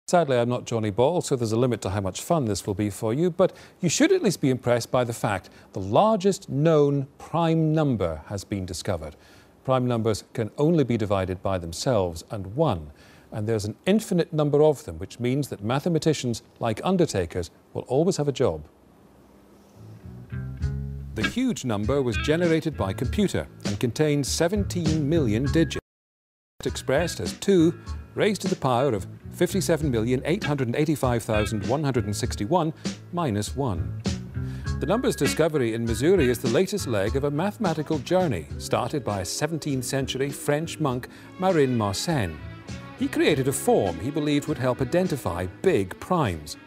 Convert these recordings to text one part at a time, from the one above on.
Sadly, I'm not Johnny Ball, so there's a limit to how much fun this will be for you, but you should at least be impressed by the fact the largest known prime number has been discovered. Prime numbers can only be divided by themselves and 1, and there's an infinite number of them, which means that mathematicians, like undertakers, will always have a job. The huge number was generated by computer and contains 17 million digits, expressed as 2 raised to the power of 57,885,161 minus 1. The number's discovery in Missouri is the latest leg of a mathematical journey started by a 17th century French monk, Marin Mersenne. He created a form he believed would help identify big primes.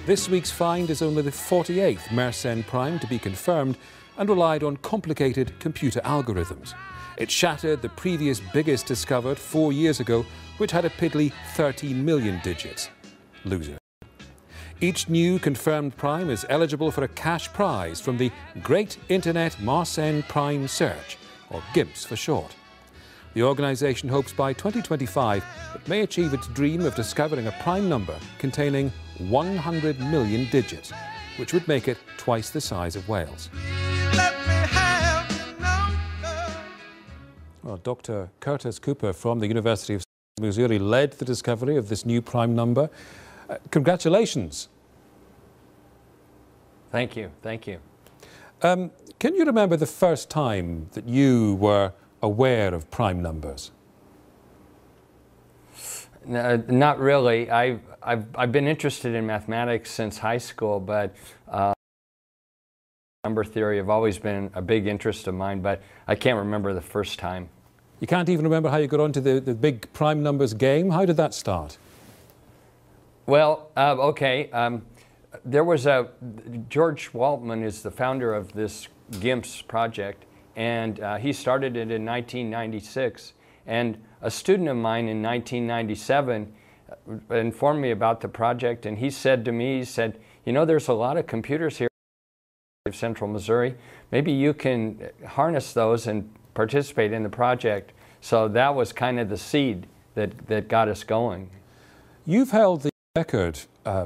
This week's find is only the 48th Mersenne prime to be confirmed and relied on complicated computer algorithms. It shattered the previous biggest discovered 4 years ago, which had a piddly 13 million digits. Loser. Each new confirmed prime is eligible for a cash prize from the Great Internet Mersenne Prime Search, or GIMPS for short. The organisation hopes by 2025 it may achieve its dream of discovering a prime number containing 100 million digits, which would make it twice the size of Wales. Well, Dr. Curtis Cooper from the University of Missouri led the discovery of this new prime number. Congratulations. Thank you. Thank you. Can you remember the first time that you were aware of prime numbers? Not really. I've been interested in mathematics since high school, but number theory have always been a big interest of mine, but I can't remember the first time. You can't even remember how you got onto the big prime numbers game? How did that start? Well, okay. There was George Waltman is the founder of this GIMPS project, and he started it in 1996. And a student of mine in 1997 informed me about the project, and he said to me, he said, you know, there's a lot of computers here in Central Missouri. Maybe you can harness those and participate in the project. So that was kind of the seed that got us going. You've held the record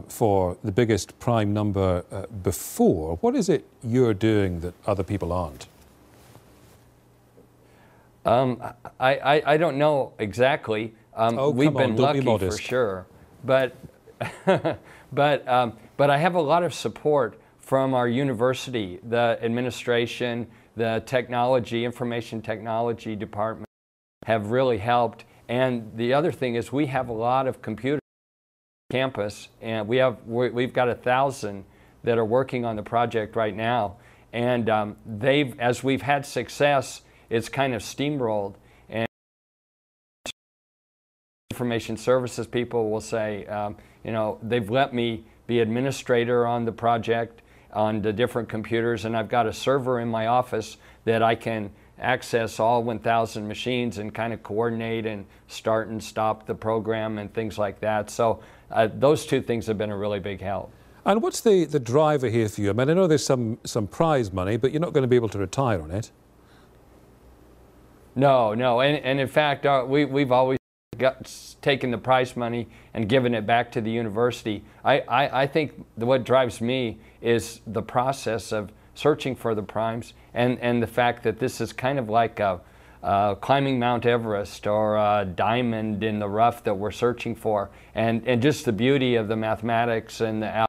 for the biggest prime number before. What is it you're doing that other people aren't? I don't know exactly. We've been lucky for sure, but but I have a lot of support from our university, the administration, the technology, information technology department have really helped. And the other thing is we have a lot of computers on campus, and we've got 1,000 that are working on the project right now. And as we've had success, it's kind of steamrolled. And information services people will say, you know, they've let me be administrator on the project, on the different computers, and I've got a server in my office that I can access all 1,000 machines and kind of coordinate and start and stop the program and things like that. So those two things have been a really big help. And what's the driver here for you? I mean, I know there's some prize money, but you're not going to be able to retire on it. No, and in fact, we've always taken the prize money and given it back to the university. I think what drives me is the process of searching for the primes and the fact that this is kind of like climbing Mount Everest or a diamond in the rough that we're searching for, and just the beauty of the mathematics and the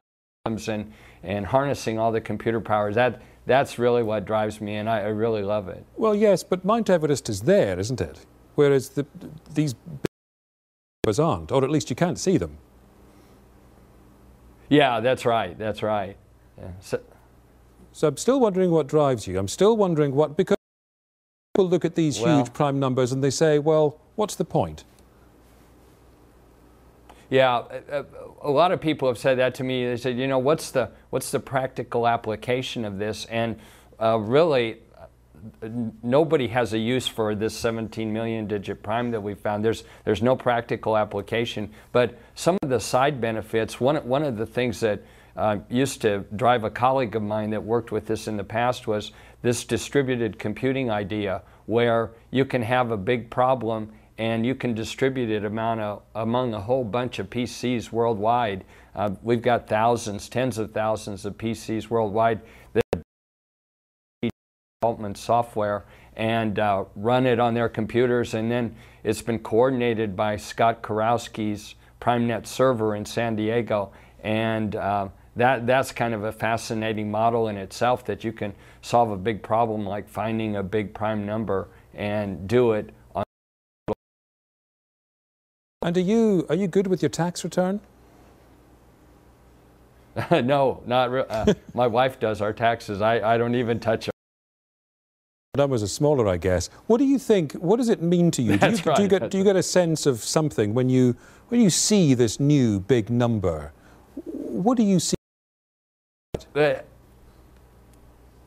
algorithms and harnessing all the computer powers. That's really what drives me, and I really love it. Well, yes, but Mount Everest is there, isn't it? Whereas these numbers aren't, or at least you can't see them. Yeah, that's right. That's right. Yeah. So I'm still wondering what drives you. I'm still wondering what, because people look at these huge prime numbers and they say, well, what's the point? Yeah, a lot of people have said that to me. They said, you know, what's the practical application of this? And really, nobody has a use for this 17 million digit prime that we found. There's no practical application. But some of the side benefits, one of the things that used to drive a colleague of mine that worked with this in the past was this distributed computing idea, where you can have a big problem and you can distribute it among a whole bunch of PCs worldwide. We've got thousands, tens of thousands of PCs worldwide that development software and run it on their computers, and then it's been coordinated by Scott Kurowski's PrimeNet server in San Diego, and that's kind of a fascinating model in itself, that you can solve a big problem like finding a big prime number and do it on. And are you good with your tax return? No, not really. My wife does our taxes. I don't even touch them. Numbers are smaller, I guess. What do you think? What does it mean to you? Do you get a sense of something when you see this new big number? What do you see?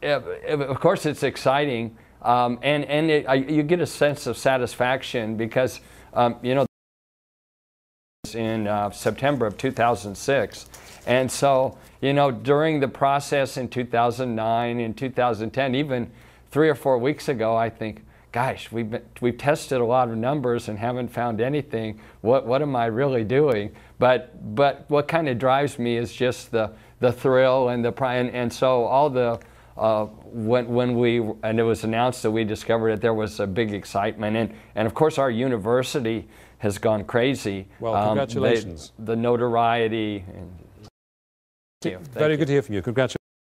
Of course, it's exciting, you get a sense of satisfaction because you know, in September of 2006, and so you know, during the process in 2009 and 2010, even 3 or 4 weeks ago, I think, gosh, we've tested a lot of numbers and haven't found anything. What am I really doing? But what kind of drives me is just the thrill and the pride, and so all the when it was announced that we discovered it, there was a big excitement, and of course our university has gone crazy. Well, congratulations. The notoriety. And, Very good to hear from you. Congratulations.